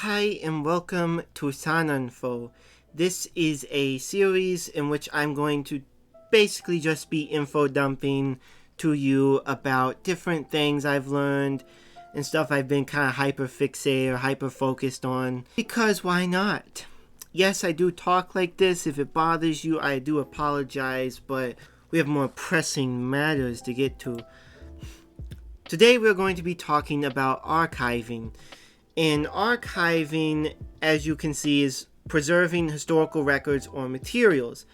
Hi and welcome to Sananfo. This is a series in which I'm going to basically just be info dumping to you about different things I've learned and stuff I've been kind of hyperfixated or hyper-focused on. Because why not? Yes, I do talk like this. If it bothers you, I do apologize, but we have more pressing matters to get to. Today we're going to be talking about archiving. And archiving, as you can see, is preserving historical records or materials.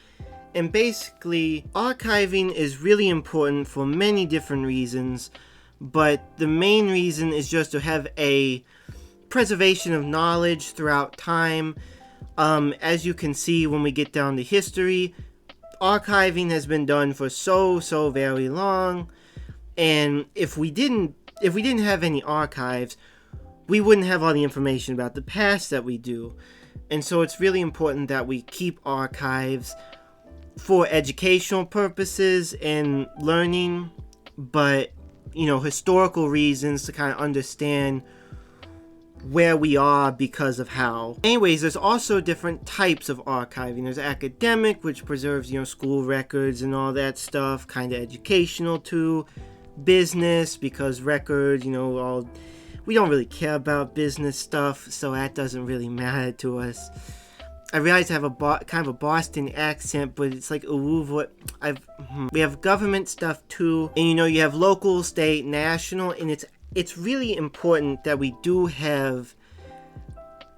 And basically, archiving is really important for many different reasons, but the main reason is just to have a preservation of knowledge throughout time. As you can see when we get down to history, archiving has been done for so very long, and if we didn't have any archives, we wouldn't have all the information about the past that we do. And so it's really important that we keep archives for educational purposes and learning, but, historical reasons to kind of understand where we are because of how. Anyways, there's also different types of archiving. There's academic, which preserves, school records and all that stuff, kind of educational too. Business, because records, we don't really care about business stuff, so that doesn't really matter to us. I realize I have kind of a Boston accent, but it's like, we have government stuff too, and you have local, state, national, and it's really important that we do have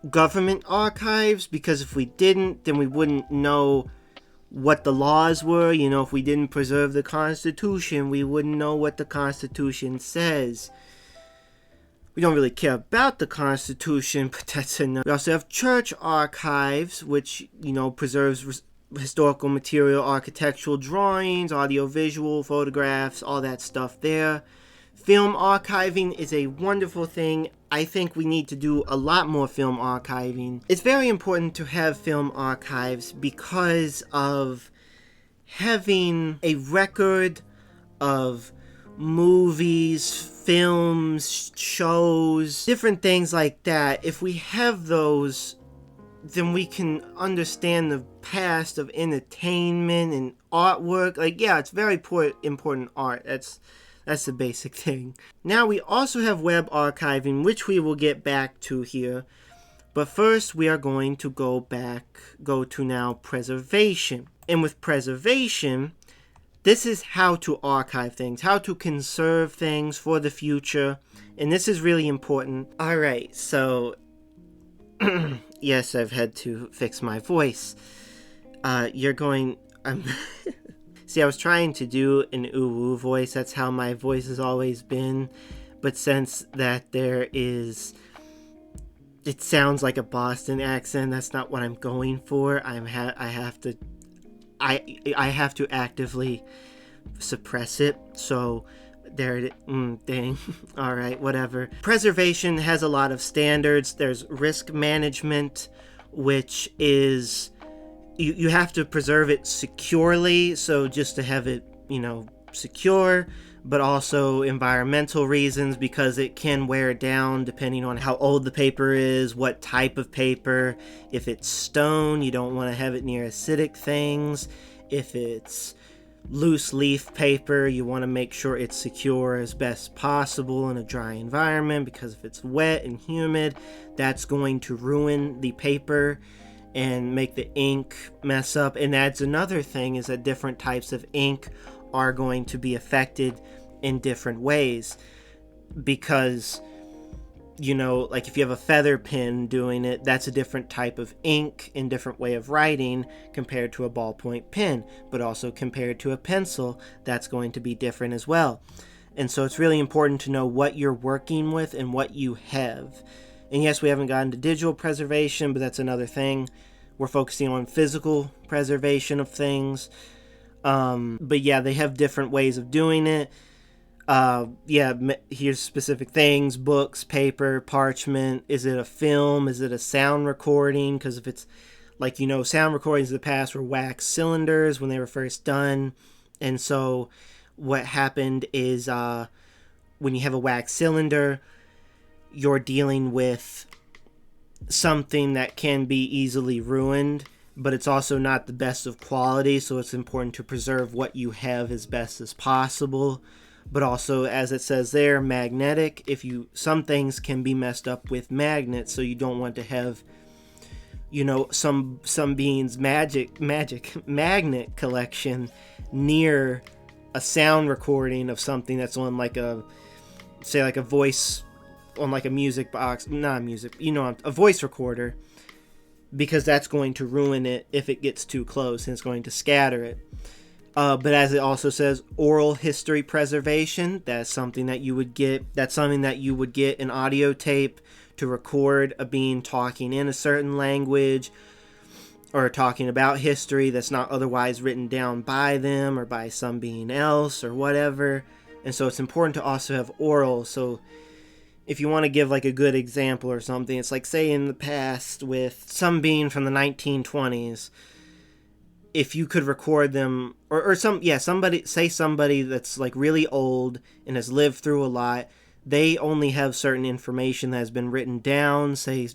government archives, because if we didn't, then we wouldn't know what the laws were. If we didn't preserve the Constitution, we wouldn't know what the Constitution says. We don't really care about the Constitution, but that's enough. We also have church archives, which, preserves historical material, architectural drawings, audiovisual, photographs, all that stuff there. Film archiving is a wonderful thing. I think we need to do a lot more film archiving. It's very important to have film archives because of having a record of movies, films, shows, different things like that. If we have those, then we can understand the past of entertainment and artwork. It's very important art. That's the basic thing. Now we also have web archiving, which we will get back to here. But first we are going to go to now preservation. And with preservation, this is how to archive things, how to conserve things for the future, and this is really important. Alright, so, yes, I've had to fix my voice. See, I was trying to do an ooh-woo voice, that's how my voice has always been, but since that it sounds like a Boston accent, that's not what I'm going for. I have to actively suppress it, so there it dang. Alright, whatever. Preservation has a lot of standards. There's risk management, which is you have to preserve it securely, so just to have it, secure, but also environmental reasons, because it can wear down depending on how old the paper is, what type of paper. If it's stone, you don't want to have it near acidic things. If it's loose leaf paper, you want to make sure it's secure as best possible in a dry environment, because if it's wet and humid, that's going to ruin the paper and make the ink mess up. And that's another thing, is that different types of ink are going to be affected in different ways, because like if you have a feather pen doing it, that's a different type of ink and different way of writing compared to a ballpoint pen, but also compared to a pencil, that's going to be different as well. And so it's really important to know what you're working with and what you have. And yes, we haven't gotten to digital preservation, but that's another thing. We're focusing on physical preservation of things. But yeah, they have different ways of doing it. Here's specific things: books, paper, parchment. Is it a film? Is it a sound recording? Because if it's sound recordings of the past were wax cylinders when they were first done. And so what happened is when you have a wax cylinder, you're dealing with something that can be easily ruined, but it's also not the best of quality, so it's important to preserve what you have as best as possible. But also, as it says there, magnetic. Some things can be messed up with magnets, so you don't want to have, some being's magnet collection near a sound recording of something that's on like a voice, on like a music box, not music, a voice recorder, because that's going to ruin it if it gets too close, and it's going to scatter it. But as it also says, oral history preservation, that's something that you would get an audio tape to record a being talking in a certain language or talking about history that's not otherwise written down by them or by some being else or whatever. And so it's important to also have oral. So if you want to give like a good example or something, it's like, say in the past with some being from the 1920s, if you could record them, somebody that's like really old and has lived through a lot, they only have certain information that has been written down. Say,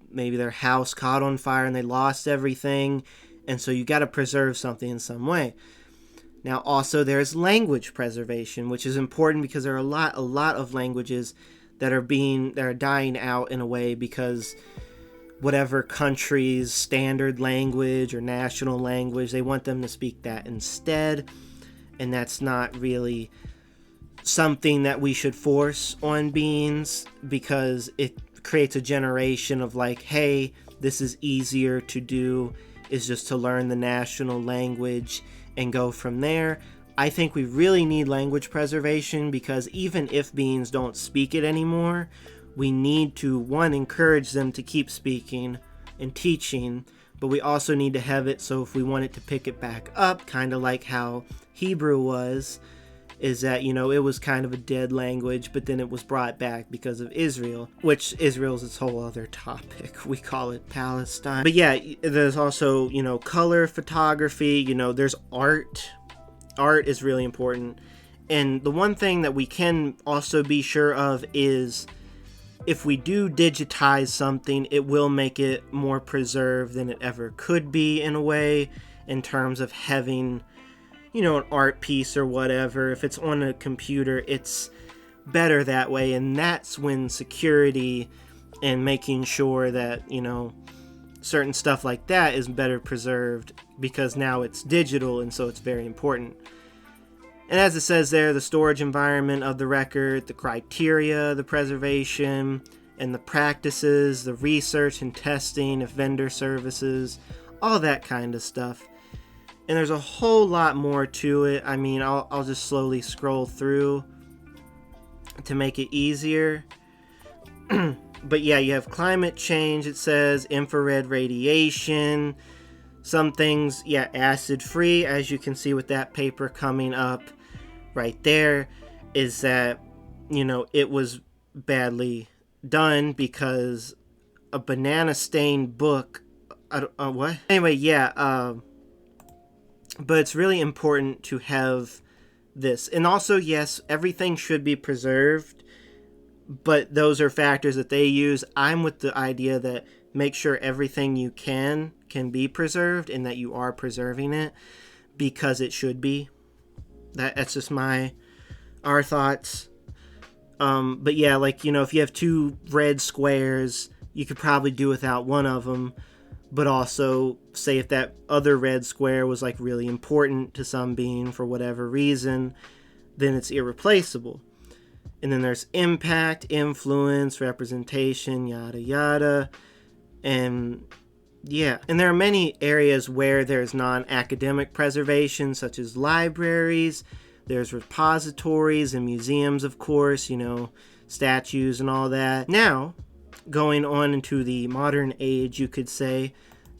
maybe their house caught on fire and they lost everything, and so you got to preserve something in some way. Now, also there's language preservation, which is important because there are a lot of languages that are dying out in a way because whatever country's standard language or national language, they want them to speak that instead, and that's not really something that we should force on beings, because it creates a generation of like, hey, this is easier to do, is just to learn the national language and go from there. I think we really need language preservation, because even if beings don't speak it anymore, we need to, one, encourage them to keep speaking and teaching, but we also need to have it so if we want it to pick it back up, kind of like how Hebrew was, is that, it was kind of a dead language, but then it was brought back because of Israel, which Israel's its whole other topic. We call it Palestine. But yeah, there's also, color photography, there's art. Art is really important. And the one thing that we can also be sure of is if we do digitize something, it will make it more preserved than it ever could be, in a way, in terms of having, an art piece or whatever. If it's on a computer, it's better that way. And that's when security and making sure that, certain stuff like that is better preserved, because now it's digital, and so it's very important. And as it says there, the storage environment of the record, the criteria, the preservation, and the practices, the research and testing of vendor services, all that kind of stuff. And there's a whole lot more to it. I mean, I'll just slowly scroll through to make it easier. But yeah, you have climate change, it says, infrared radiation, some things, acid-free, as you can see with that paper coming up right there, is that, it was badly done because a banana-stained book, what? Anyway, but it's really important to have this. And also, yes, everything should be preserved, but those are factors that they use. I'm with the idea that make sure everything you can be preserved, and that you are preserving it, because it should be. That's just our thoughts. But yeah, like, if you have two red squares, you could probably do without one of them. But also, say if that other red square was like really important to some being for whatever reason, then it's irreplaceable. And then there's impact, influence, representation, yada yada. And yeah, and there are many areas where there's non-academic preservation, such as libraries, there's repositories and museums, of course, statues and all that. Now, going on into the modern age, you could say,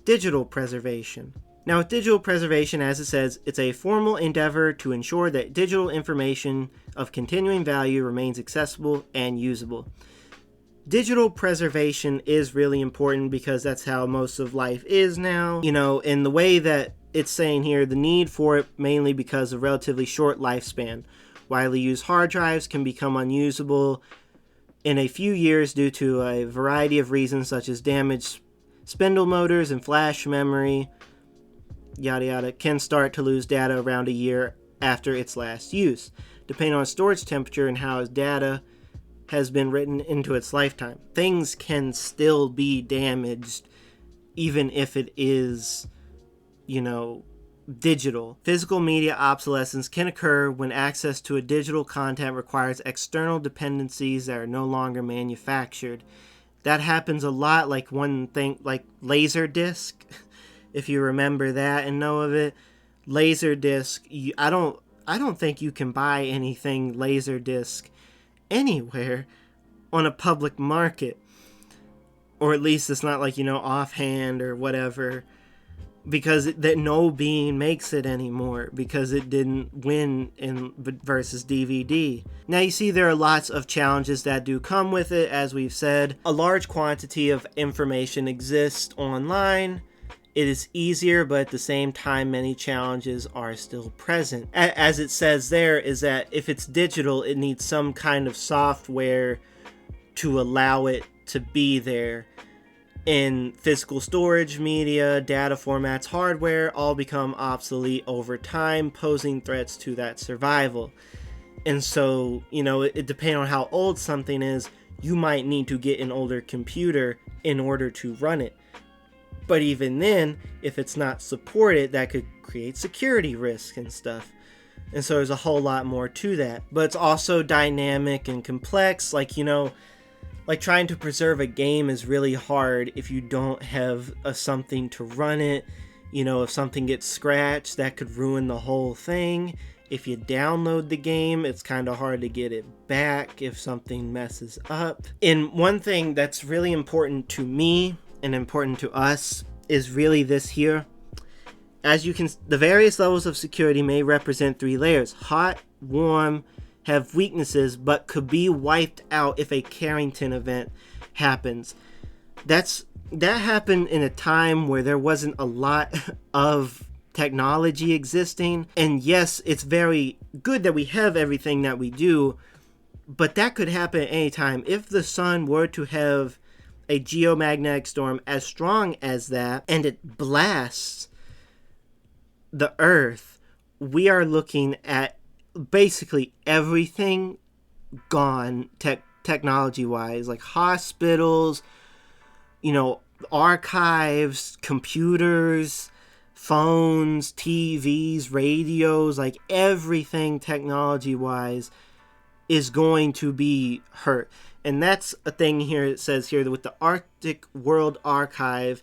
digital preservation. Now, with digital preservation, as it says, it's a formal endeavor to ensure that digital information of continuing value remains accessible and usable. Digital preservation is really important because that's how most of life is now. In the way that it's saying here, the need for it mainly because of relatively short lifespan. Widely used hard drives can become unusable in a few years due to a variety of reasons such as damaged spindle motors and flash memory, yada yada, can start to lose data around a year after its last use, depending on storage temperature and how data has been written into its lifetime. Things can still be damaged even if it is, digital. Physical media obsolescence can occur when access to a digital content requires external dependencies that are no longer manufactured. That happens a lot, like one thing, like Laserdisc, if you remember that and know of it. Laserdisc, I don't think you can buy anything Laserdisc anywhere on a public market, or at least it's not like offhand or whatever, because that no being makes it anymore because it didn't win in versus DVD. Now you see there are lots of challenges that do come with it. As we've said, a large quantity of information exists online. It is easier, but at the same time, many challenges are still present. As it says there, is that if it's digital, it needs some kind of software to allow it to be there. In physical storage, media, data formats, hardware, all become obsolete over time, posing threats to that survival. And so, it depending on how old something is, you might need to get an older computer in order to run it. But even then, if it's not supported, that could create security risks and stuff. And so there's a whole lot more to that. But it's also dynamic and complex. Like trying to preserve a game is really hard if you don't have something to run it. If something gets scratched, that could ruin the whole thing. If you download the game, it's kind of hard to get it back if something messes up. And one thing that's really important to me and important to us is really this here. As you can, the various levels of security may represent 3 layers: hot, warm, have weaknesses, but could be wiped out if a Carrington event happens. That happened in a time where there wasn't a lot of technology existing, and yes, it's very good that we have everything that we do, but that could happen at any time. If the sun were to have a geomagnetic storm as strong as that, and it blasts the earth, we are looking at basically everything gone technology wise, like hospitals, archives, computers, phones, TVs, radios, like everything technology wise is going to be hurt. And that's a thing here. It says here that with the Arctic World Archive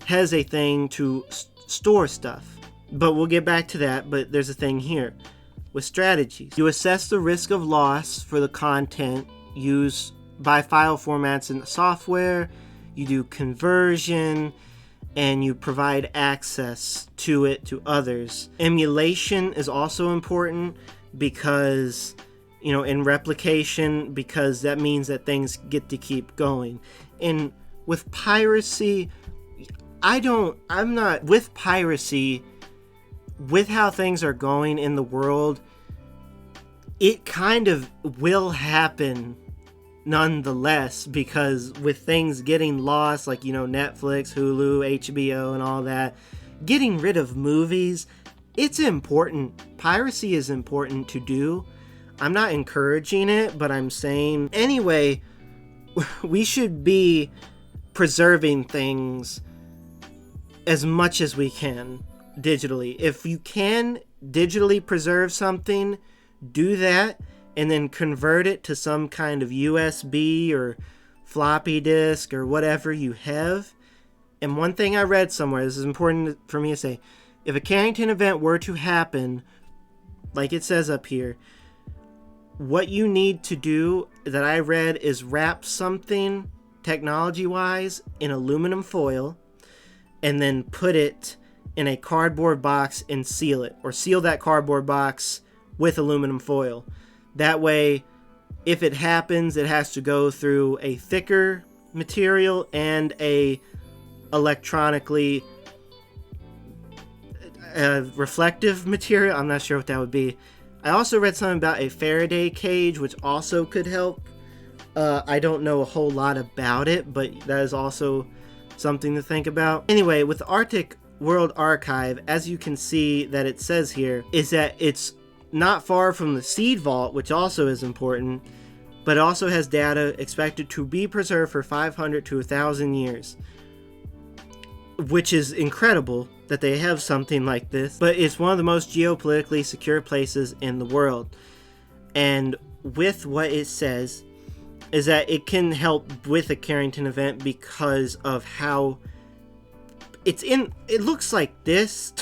has a thing to store stuff. But we'll get back to that. But there's a thing here with strategies. You assess the risk of loss for the content used by file formats in the software. You do conversion, and you provide access to it to others. Emulation is also important because, in replication, because that means that things get to keep going. And with piracy, I'm not with piracy. With how things are going in the world, it kind of will happen nonetheless, because with things getting lost, like, Netflix, Hulu, HBO, and all that, getting rid of movies, it's important. Piracy is important to do. I'm not encouraging it, but I'm saying, anyway, we should be preserving things as much as we can digitally. If you can digitally preserve something, do that, and then convert it to some kind of USB or floppy disk or whatever you have. And one thing I read somewhere, this is important for me to say, if a Carrington event were to happen, like it says up here, what you need to do that I read is wrap something technology-wise in aluminum foil and then put it in a cardboard box and seal it, or seal that cardboard box with aluminum foil. That way, if it happens, it has to go through a thicker material and a electronically reflective material. I'm not sure what that would be. I also read something about a Faraday cage, which also could help I don't know a whole lot about it, but that is also something to think about. Anyway, with the Arctic World Archive, as you can see that it says here, is that it's not far from the seed vault, which also is important, but it also has data expected to be preserved for 500 to 1,000 years, which is incredible that they have something like this. But it's one of the most geopolitically secure places in the world. And with what it says is that it can help with a Carrington event because of how it looks like this.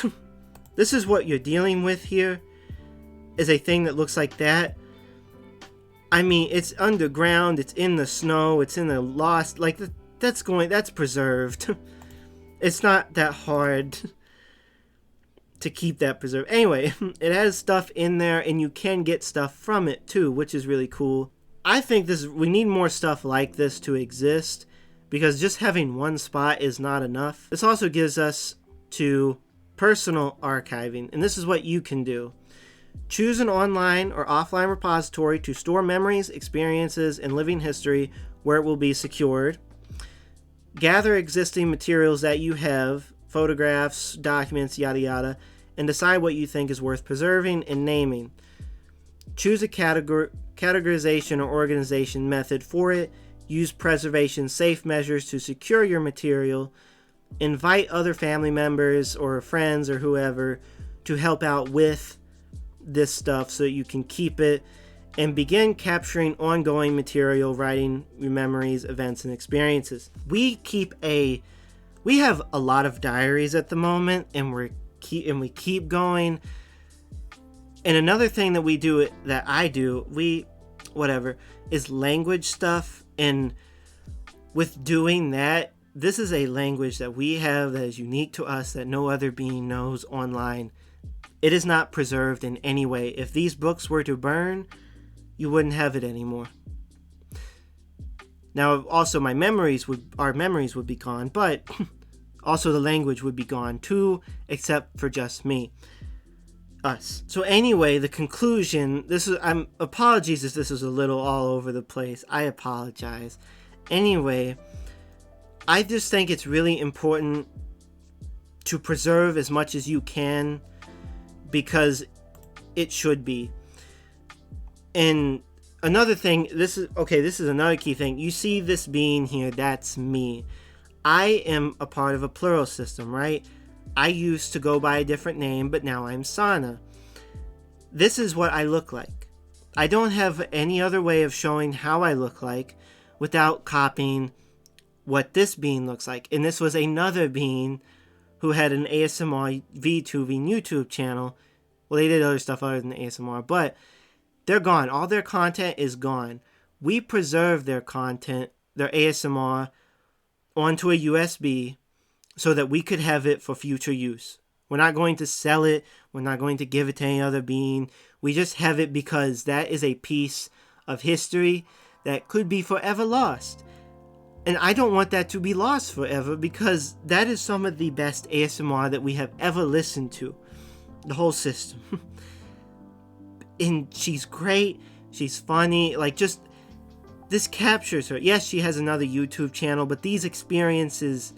This is what you're dealing with here, is a thing that looks like that. I mean, it's underground, it's in the snow, it's in the lost, like, that's preserved. It's not that hard to keep that preserved. Anyway, it has stuff in there, and you can get stuff from it too, which is really cool. I think we need more stuff like this to exist, because just having one spot is not enough. This also gives us to personal archiving, and this is what you can do. Choose an online or offline repository to store memories, experiences, and living history where it will be secured. Gather existing materials that you have, photographs, documents, yada yada, and decide what you think is worth preserving and naming. Choose a categorization or organization method for it. Use preservation safe measures to secure your material. Invite other family members or friends or whoever to help out with this stuff so that you can keep it, and begin capturing ongoing material, writing your memories, events, and experiences. We have a lot of diaries at the moment, and we keep going. And another thing that we do, that I do, is language stuff. And with doing that, this is a language that we have that is unique to us, that no other being knows online. It is not preserved in any way. If these books were to burn, you wouldn't have it anymore. Now, also our memories would be gone, but also the language would be gone too, except for just me. Us. So anyway, the conclusion, apologies if this is a little all over the place. I apologize. Anyway, I just think it's really important to preserve as much as you can, because it should be. And another thing, this is another key thing. You see this being here, that's me. I am a part of a plural system, right? I used to go by a different name, but now I'm Sana. This is what I look like. I don't have any other way of showing how I look like without copying what this being looks like. And this was another being who had an ASMR VTubing YouTube channel. Well, they did other stuff other than ASMR, but they're gone. All their content is gone. We preserve their content, their ASMR, onto a USB so that we could have it for future use. We're not going to sell it. We're not going to give it to any other being. We just have it because that is a piece of history that could be forever lost. And I don't want that to be lost forever, because that is some of the best ASMR that we have ever listened to. The whole system. And she's great. She's funny. Like, just, this captures her. Yes, she has another YouTube channel, but these experiences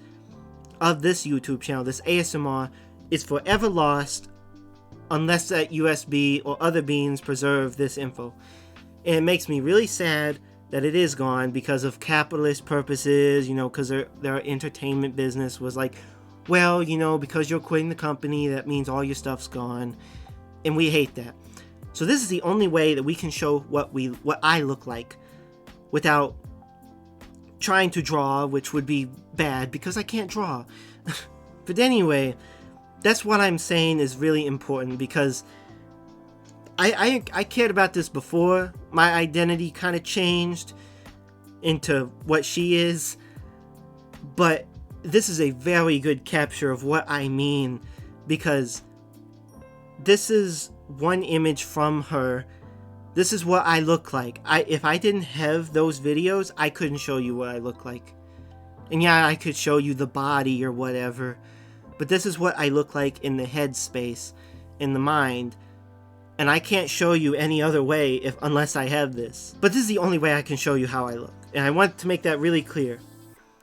of this YouTube channel, this ASMR, is forever lost unless that USB or other beings preserve this info. And it makes me really sad that it is gone because of capitalist purposes, because their entertainment business was like, well, because you're quitting the company, that means all your stuff's gone. And we hate that. So this is the only way that we can show what I look like without trying to draw, which would be bad because I can't draw. But anyway, that's what I'm saying is really important, because I cared about this before my identity kind of changed into what she is, but this is a very good capture of what I mean, because this is one image from her. This is what I look like. If I didn't have those videos, I couldn't show you what I look like. And yeah, I could show you the body or whatever, but this is what I look like in the head space, in the mind. And I can't show you any other way unless I have this. But this is the only way I can show you how I look. And I want to make that really clear.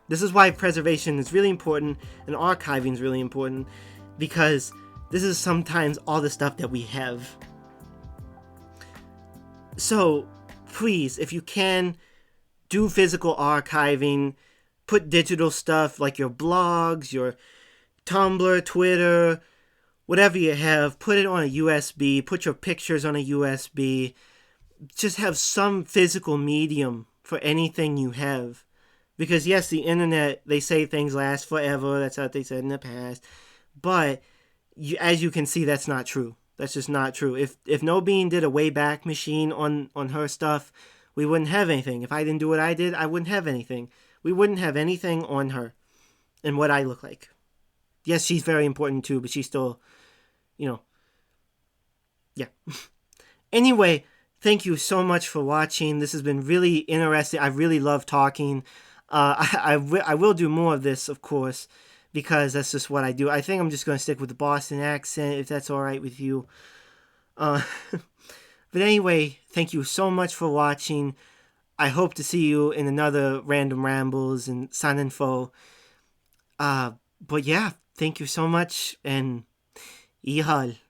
This is why preservation is really important and archiving is really important, because this is sometimes all the stuff that we have. So please, if you can, do physical archiving, put digital stuff like your blogs, your Tumblr, Twitter, whatever you have, put it on a USB, put your pictures on a USB, just have some physical medium for anything you have. Because yes, the internet, they say things last forever, that's what they said in the past, but as you can see, that's not true. That's just not true. If No Bean did a Wayback Machine on her stuff, we wouldn't have anything. If I didn't do what I did, I wouldn't have anything. We wouldn't have anything on her and what I look like. Yes, she's very important too, but she's still, yeah. Anyway, thank you so much for watching. This has been really interesting. I really love talking. I will do more of this, of course, because that's just what I do. I think I'm just going to stick with the Boston accent, if that's all right with you. But anyway, thank you so much for watching. I hope to see you in another Random Rambles and Sananfo. But yeah, thank you so much, and ihal.